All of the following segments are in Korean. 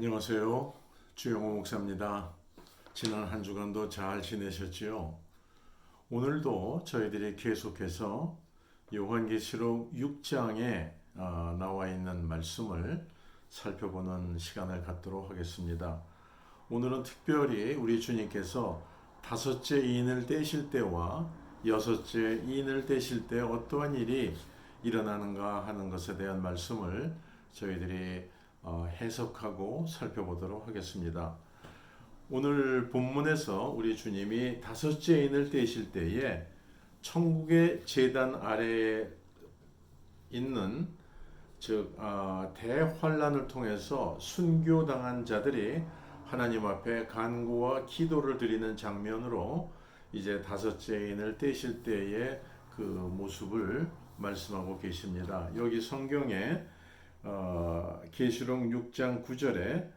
안녕하세요. 주영호 목사입니다. 지난 한 주간도 잘 지내셨지요? 오늘도 저희들이 계속해서 요한계시록 6장에 나와 있는 말씀을 살펴보는 시간을 갖도록 하겠습니다. 오늘은 특별히 우리 주님께서 다섯째 인을 떼실 때와 여섯째 인을 떼실 때 어떠한 일이 일어나는가 하는 것에 대한 말씀을 저희들이 해석하고 살펴보도록 하겠습니다. 오늘 본문에서 우리 주님이 다섯째 인을 떼실 때에 천국의 제단 아래에 있는 즉 대환란을 통해서 순교당한 자들이 하나님 앞에 간구와 기도를 드리는 장면으로 이제 다섯째 인을 떼실 때의 그 모습을 말씀하고 계십니다. 여기 성경에 계시록 6장 9절에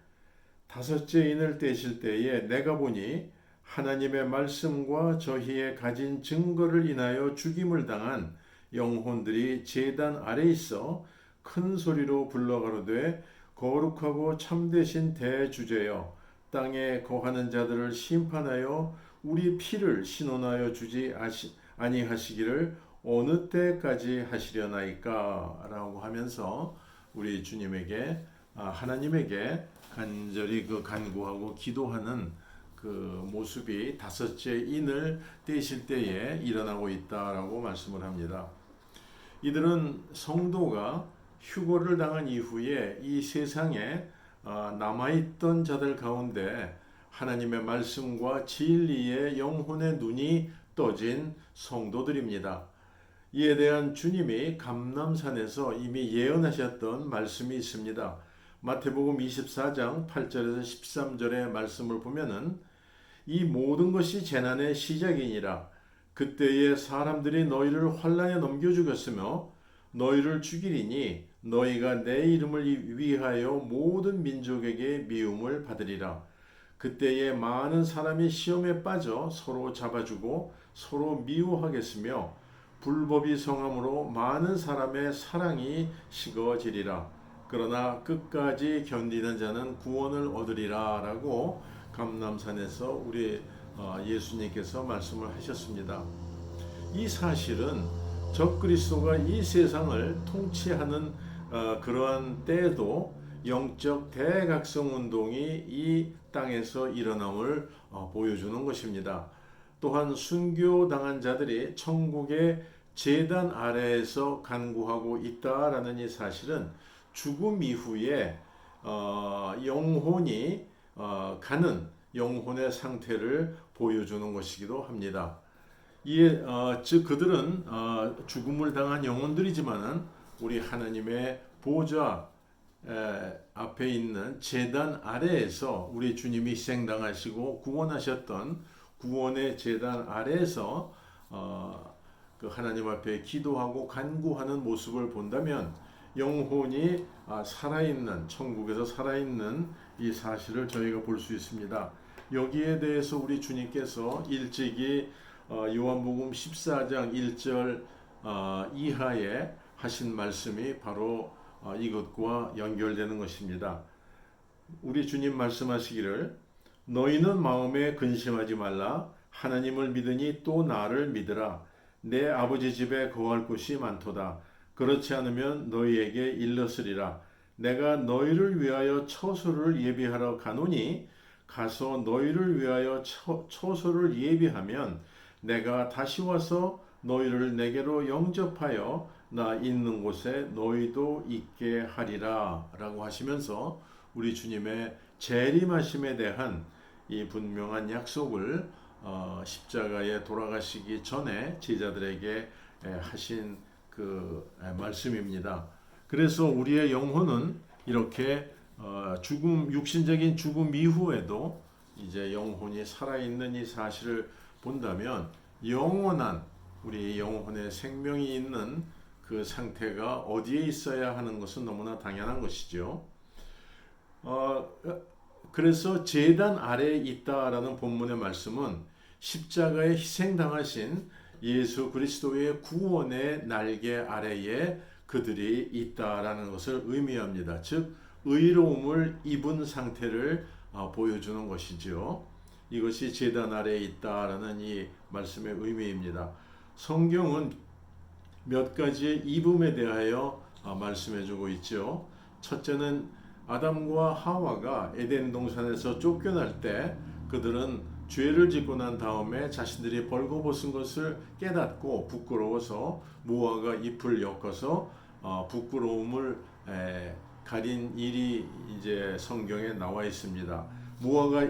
다섯째 인을 떼실 때에 내가 보니 하나님의 말씀과 저희의 가진 증거를 인하여 죽임을 당한 영혼들이 제단 아래 있어 큰 소리로 불러가로되 거룩하고 참되신 대주제여 땅에 거하는 자들을 심판하여 우리 피를 신원하여 주지 아니하시기를 어느 때까지 하시려나이까 라고 하면서 우리 주님에게 하나님에게 간절히 간구하고 기도하는 그 모습이 다섯째 인을 떼실 때에 일어나고 있다라고 말씀을 합니다. 이들은 성도가 휴거를 당한 이후에 이 세상에 남아있던 자들 가운데 하나님의 말씀과 진리의 영혼의 눈이 떠진 성도들입니다. 이에 대한 주님이 감람산에서 이미 예언하셨던 말씀이 있습니다. 마태복음 24장 8절에서 13절의 말씀을 보면은 이 모든 것이 재난의 시작이니라. 그때에 사람들이 너희를 환난에 넘겨 주겠으며 너희를 죽이리니 너희가 내 이름을 위하여 모든 민족에게 미움을 받으리라. 그때에 많은 사람이 시험에 빠져 서로 잡아주고 서로 미워하겠으며 불법이 성함으로 많은 사람의 사랑이 식어지리라. 그러나 끝까지 견디는 자는 구원을 얻으리라 라고 감람산에서 우리 예수님께서 말씀을 하셨습니다. 이 사실은 적그리스도가 이 세상을 통치하는 그러한 때에도 영적 대각성 운동이 이 땅에서 일어남을 보여주는 것입니다. 또한 순교당한 자들이 천국의 제단 아래에서 간구하고 있다라는 이 사실은 죽음 이후에 영혼이 가는 영혼의 상태를 보여주는 것이기도 합니다. 즉 그들은 죽음을 당한 영혼들이지만은 우리 하나님의 보좌 앞에 있는 제단 아래에서 우리 주님이 희생당하시고 구원하셨던 구원의 제단 아래에서 그 하나님 앞에 기도하고 간구하는 모습을 본다면 영혼이 살아있는 천국에서 살아있는 이 사실을 저희가 볼 수 있습니다. 여기에 대해서 우리 주님께서 일찍이 요한복음 14장 1절 이하에 하신 말씀이 바로 이것과 연결되는 것입니다. 우리 주님 말씀하시기를 너희는 마음에 근심하지 말라. 하나님을 믿으니 또 나를 믿으라. 내 아버지 집에 거할 곳이 많도다. 그렇지 않으면 너희에게 일렀으리라. 내가 너희를 위하여 처소를 예비하러 가노니 가서 너희를 위하여 처소를 예비하면 내가 다시 와서 너희를 내게로 영접하여 나 있는 곳에 너희도 있게 하리라 라고 하시면서 우리 주님의 재림하심에 대한 이 분명한 약속을 십자가에 돌아가시기 전에 제자들에게 하신 그 말씀입니다. 그래서 우리의 영혼은 이렇게 육신적인 죽음 이후에도 이제 영혼이 살아있는 이 사실을 본다면 영원한 우리 영혼의 생명이 있는 그 상태가 어디에 있어야 하는 것은 너무나 당연한 것이죠. 그래서 제단 아래에 있다라는 본문의 말씀은 십자가에 희생당하신 예수 그리스도의 구원의 날개 아래에 그들이 있다라는 것을 의미합니다. 즉 의로움을 입은 상태를 보여주는 것이죠. 이것이 제단 아래에 있다라는 이 말씀의 의미입니다. 성경은 몇 가지의 입음에 대하여 말씀해주고 있죠. 첫째는 아담과 하와가 에덴 동산에서 쫓겨날 때 그들은 죄를 짓고 난 다음에 자신들이 벌거벗은 것을 깨닫고 부끄러워서 무화과 잎을 엮어서 부끄러움을 가린 일이 이제 성경에 나와 있습니다. 무화과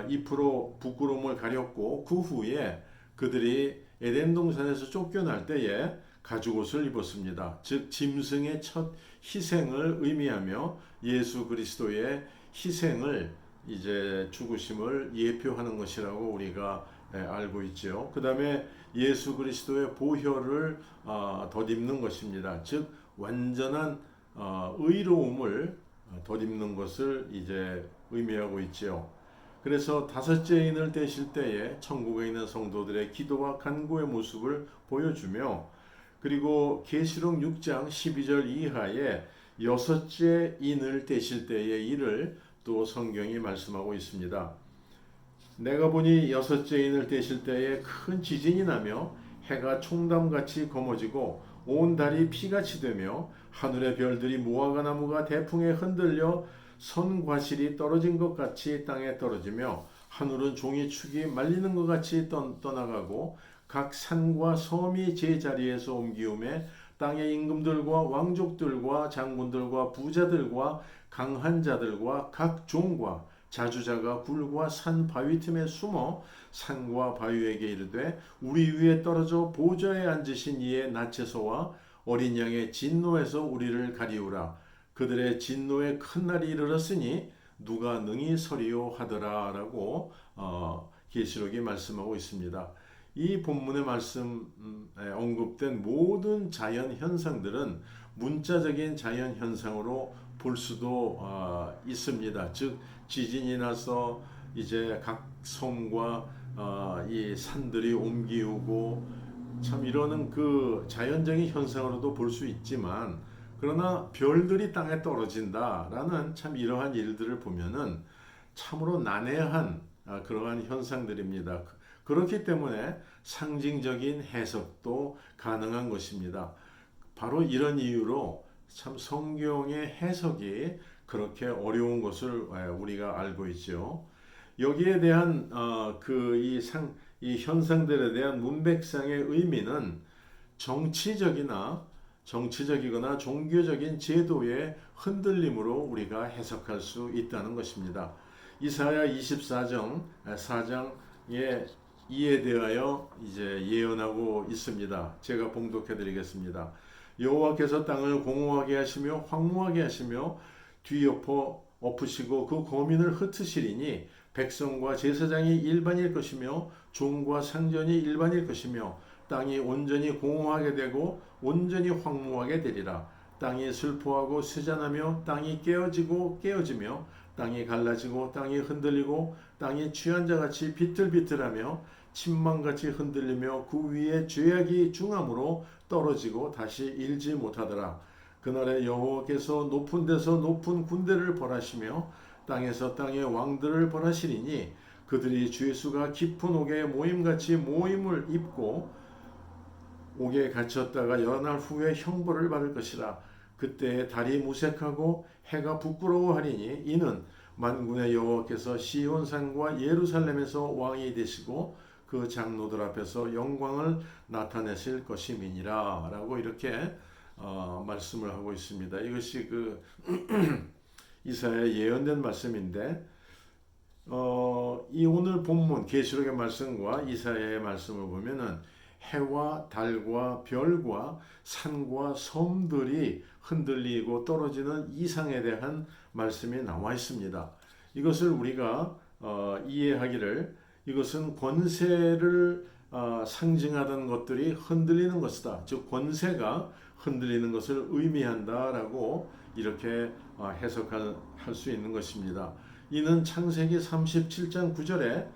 잎으로 부끄러움을 가렸고 그 후에 그들이 에덴 동산에서 쫓겨날 때에 가죽옷을 입었습니다. 즉 짐승의 첫 희생을 의미하며 예수 그리스도의 희생을 이제 죽으심을 예표하는 것이라고 우리가 알고 있죠. 그 다음에 예수 그리스도의 보혈을 덧입는 것입니다. 즉 완전한 의로움을 덧입는 것을 이제 의미하고 있죠. 그래서 다섯째 인을 떼실 때에 천국에 있는 성도들의 기도와 간구의 모습을 보여주며, 그리고 계시록 6장 12절 이하에 여섯째 인을 떼실 때의 일을 또 성경이 말씀하고 있습니다. 내가 보니 여섯째 인을 떼실 때에 큰 지진이 나며 해가 총담같이 검어지고 온 달이 피같이 되며 하늘의 별들이 무화과 나무가 대풍에 흔들려 선과실이 떨어진 것 같이 땅에 떨어지며 하늘은 종이축이 말리는 것 같이 떠나가고 각 산과 섬이 제자리에서 옮기움에 땅의 임금들과 왕족들과 장군들과 부자들과 강한 자들과 각 종과 자주자가 굴과 산 바위 틈에 숨어 산과 바위에게 이르되 우리 위에 떨어져 보좌에 앉으신 이의 나체소와 어린 양의 진노에서 우리를 가리우라. 그들의 진노의 큰 날이 이르렀으니 누가 능히 서리요 하더라라고 계시록이 말씀하고 있습니다. 이 본문의 말씀에 언급된 모든 자연 현상들은 문자적인 자연 현상으로 볼 수도 있습니다. 즉 지진이 나서 이제 각 섬과 이 산들이 옮기우고 참 이러는 그 자연적인 현상으로도 볼 수 있지만, 그러나 별들이 땅에 떨어진다라는 참 이러한 일들을 보면은 참으로 난해한 그러한 현상들입니다. 그렇기 때문에 상징적인 해석도 가능한 것입니다. 바로 이런 이유로 참 성경의 해석이 그렇게 어려운 것을 우리가 알고 있죠. 여기에 대한 이 현상들에 대한 문맥상의 의미는 정치적이거나 종교적인 제도의 흔들림으로 우리가 해석할 수 있다는 것입니다. 이사야 24장 4장에 이에 대하여 이제 예언하고 있습니다. 제가 봉독해 드리겠습니다. 여호와께서 땅을 공허하게 하시며 황무하게 하시며 엎으시고 그 거민을 흩으시리니 백성과 제사장이 일반일 것이며 종과 상전이 일반일 것이며 땅이 온전히 공허하게 되고 온전히 황무하게 되리라. 땅이 슬퍼하고 쇠잔하며 땅이 깨어지며 땅이 갈라지고 땅이 흔들리고 땅이 취한 자같이 비틀비틀하며 침망같이 흔들리며 그 위에 죄악이 중함으로 떨어지고 다시 일지 못하더라. 그날에 여호와께서 높은 데서 높은 군대를 벌하시며 땅에서 땅의 왕들을 벌하시리니 그들이 죄수가 깊은 옥에 모임같이 모임을 입고 옥에 갇혔다가 여러 날 후에 형벌을 받을 것이라. 그때 달이 무색하고 해가 부끄러워하리니 이는 만군의 여호와께서 시온산과 예루살렘에서 왕이 되시고 그 장로들 앞에서 영광을 나타내실 것임이니라 라고 이렇게 말씀을 하고 있습니다. 이것이 그 이사야의 예언된 말씀인데, 이 오늘 본문 계시록의 말씀과 이사야의 말씀을 보면은 해와 달과 별과 산과 섬들이 흔들리고 떨어지는 이상에 대한 말씀이 나와 있습니다. 이것을 우리가 이해하기를, 이것은 권세를 상징하던 것들이 흔들리는 것이다. 즉 권세가 흔들리는 것을 의미한다라고 이렇게 해석할 수 있는 것입니다. 이는 창세기 37장 9절에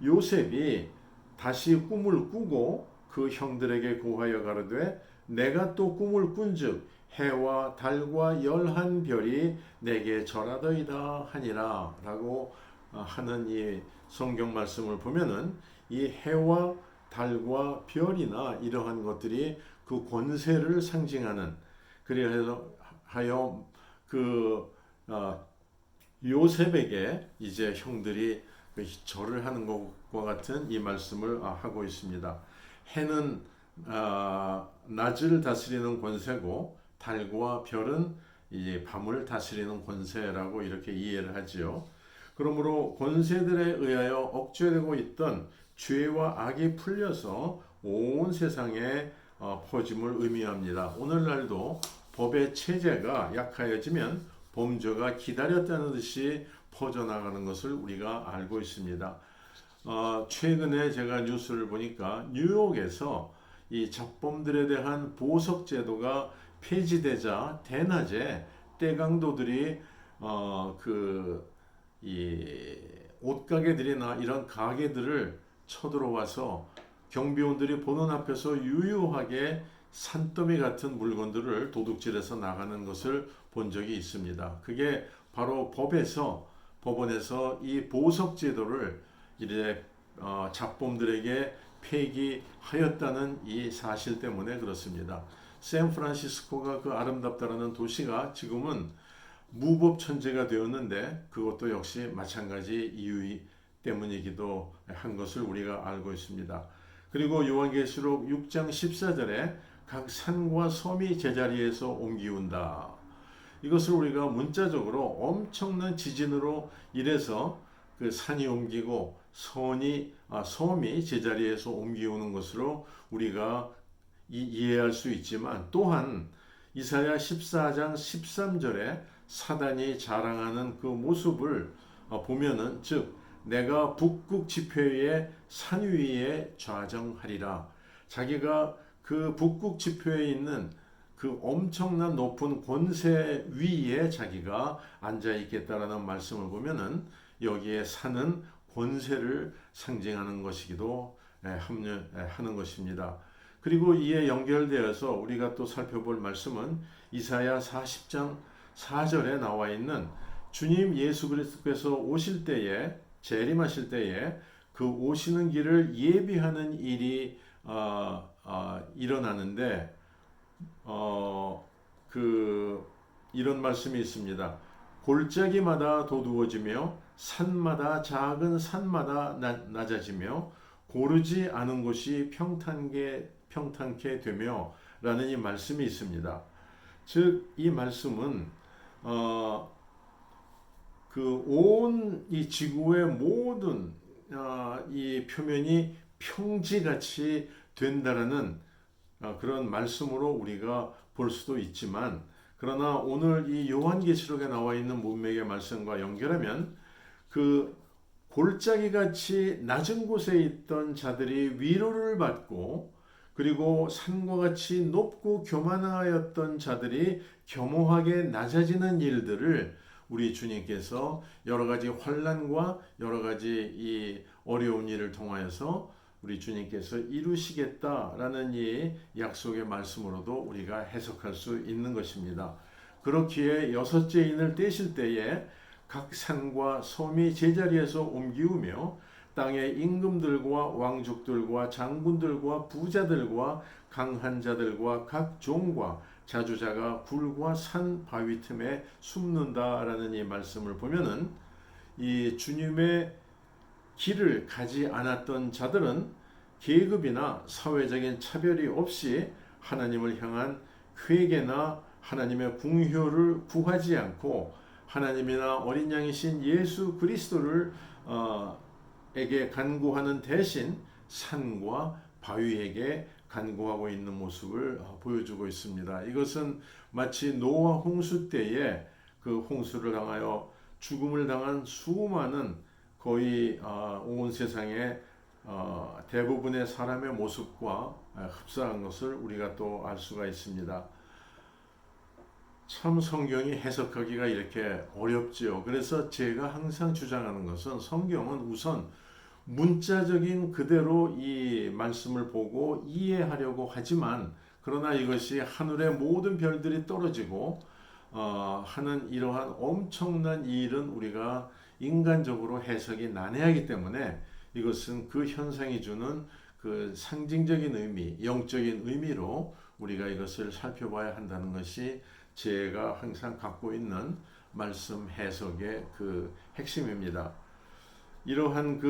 요셉이 다시 꿈을 꾸고 그 형들에게 고하여 가로되 내가 또 꿈을 꾼즉 해와 달과 열한 별이 내게 절하더이다 하니라 라고 하는 이 성경 말씀을 보면은 이 해와 달과 별이나 이러한 것들이 그 권세를 상징하는, 그래서 하여 그 요셉에게 이제 형들이 절을 하는 것과 같은 이 말씀을 하고 있습니다. 해는 낮을 다스리는 권세고 달과 별은 이제 밤을 다스리는 권세라고 이렇게 이해를 하지요. 그러므로 권세들에 의하여 억제되고 있던 죄와 악이 풀려서 온 세상에 퍼짐을 의미합니다. 오늘날도 법의 체제가 약하여지면 범죄가 기다렸다는 듯이 퍼져나가는 것을 우리가 알고 있습니다. 최근에 제가 뉴스를 보니까 뉴욕에서 이 잡범들에 대한 보석 제도가 폐지되자 대낮에 떼강도들이 이 옷가게들이나 이런 가게들을 쳐들어와서 경비원들이 보는 앞에서 유유하게 산더미 같은 물건들을 도둑질해서 나가는 것을 본 적이 있습니다. 그게 바로 법원에서 이 보석 제도를 이제 잡범들에게 폐기하였다는 이 사실 때문에 그렇습니다. 샌프란시스코가 그 아름답다라는 도시가 지금은 무법천지가 되었는데 그것도 역시 마찬가지 이유 때문이기도 한 것을 우리가 알고 있습니다. 그리고 요한계시록 6장 14절에 각 산과 섬이 제자리에서 옮기운다. 이것을 우리가 문자적으로 엄청난 지진으로 인해서 그 산이 옮기고 섬이 제자리에서 옮기우는 것으로 우리가 이해할 수 있지만, 또한 이사야 14장 13절에 사단이 자랑하는 그 모습을 보면은, 즉 내가 북극 지폐의 산 위에 좌정하리라, 자기가 그 북극 지폐에 있는 그 엄청난 높은 권세 위에 자기가 앉아 있겠다라는 말씀을 보면은 여기에 산은 권세를 상징하는 것이기도 하는 것입니다. 그리고 이에 연결되어서 우리가 또 살펴볼 말씀은 이사야 40장 4절에 나와 있는 주님 예수 그리스도께서 오실 때에, 재림하실 때에 그 오시는 길을 예비하는 일이 일어나는데 이런 말씀이 있습니다. 골짜기마다 도두어지며 산마다, 작은 산마다 낮아지며 고르지 않은 곳이 평탄케 되며 라는 이 말씀이 있습니다. 즉 이 말씀은 그 온 이 지구의 모든 이 표면이 평지같이 된다라는 그런 말씀으로 우리가 볼 수도 있지만, 그러나 오늘 이 요한계시록에 나와 있는 문맥의 말씀과 연결하면 그 골짜기같이 낮은 곳에 있던 자들이 위로를 받고, 그리고 산과 같이 높고 교만하였던 자들이 겸허하게 낮아지는 일들을 우리 주님께서 여러 가지 환난과 여러 가지 이 어려운 일을 통하여서 우리 주님께서 이루시겠다라는 이 약속의 말씀으로도 우리가 해석할 수 있는 것입니다. 그렇기에 여섯째 인을 떼실 때에 각 산과 섬이 제자리에서 옮기우며 땅의 임금들과 왕족들과 장군들과 부자들과 강한 자들과 각 종과 자주자가 굴과 산 바위 틈에 숨는다라는 이 말씀을 보면은, 이 주님의 길을 가지 않았던 자들은 계급이나 사회적인 차별이 없이 하나님을 향한 회개나 하나님의 궁효를 구하지 않고 하나님이나 어린 양이신 예수 그리스도를 에게 간구하는 대신 산과 바위에게 간구하고 있는 모습을 보여주고 있습니다. 이것은 마치 노아 홍수 때에 그 홍수를 당하여 죽음을 당한 수많은 거의 온 세상의 대부분의 사람의 모습과 흡사한 것을 우리가 또 알 수가 있습니다. 참 성경이 해석하기가 이렇게 어렵지요. 그래서 제가 항상 주장하는 것은 성경은 우선 문자적인 그대로 이 말씀을 보고 이해하려고 하지만, 그러나 이것이 하늘의 모든 별들이 떨어지고 하는 이러한 엄청난 일은 우리가 인간적으로 해석이 난해하기 때문에 이것은 그 현상이 주는 그 상징적인 의미, 영적인 의미로 우리가 이것을 살펴봐야 한다는 것이 제가 항상 갖고 있는 말씀 해석의 그 핵심입니다. 이러한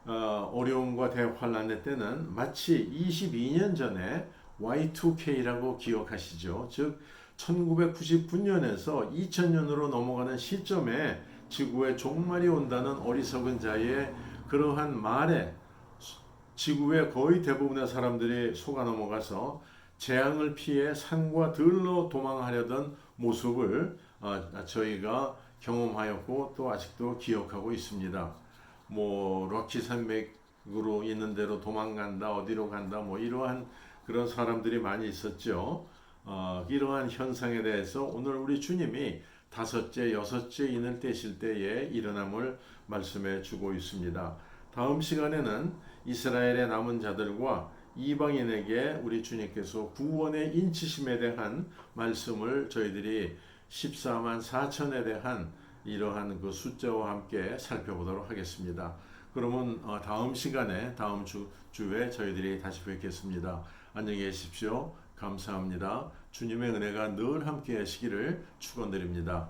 어려움과 대환란의 때는 마치 22년 전에 Y2K라고 기억하시죠? 즉 1999년에서 2000년으로 넘어가는 시점에 지구의 종말이 온다는 어리석은 자의 그러한 말에 지구의 거의 대부분의 사람들이 속아 넘어가서 재앙을 피해 산과 들로 도망하려던 모습을 저희가 경험하였고 또 아직도 기억하고 있습니다. 뭐 럭키 산맥으로 있는 대로 도망간다, 어디로 간다, 뭐 이러한 그런 사람들이 많이 있었죠. 이러한 현상에 대해서 오늘 우리 주님이 다섯째, 여섯째 인을 떼실 때에 일어남을 말씀해 주고 있습니다. 다음 시간에는 이스라엘의 남은 자들과 이방인에게 우리 주님께서 구원의 인치심에 대한 말씀을 저희들이 14만 4천에 대한 이러한 그 숫자와 함께 살펴보도록 하겠습니다. 그러면 다음 시간에 다음 주에 저희들이 다시 뵙겠습니다. 안녕히 계십시오. 감사합니다. 주님의 은혜가 늘 함께 하시기를 축원드립니다.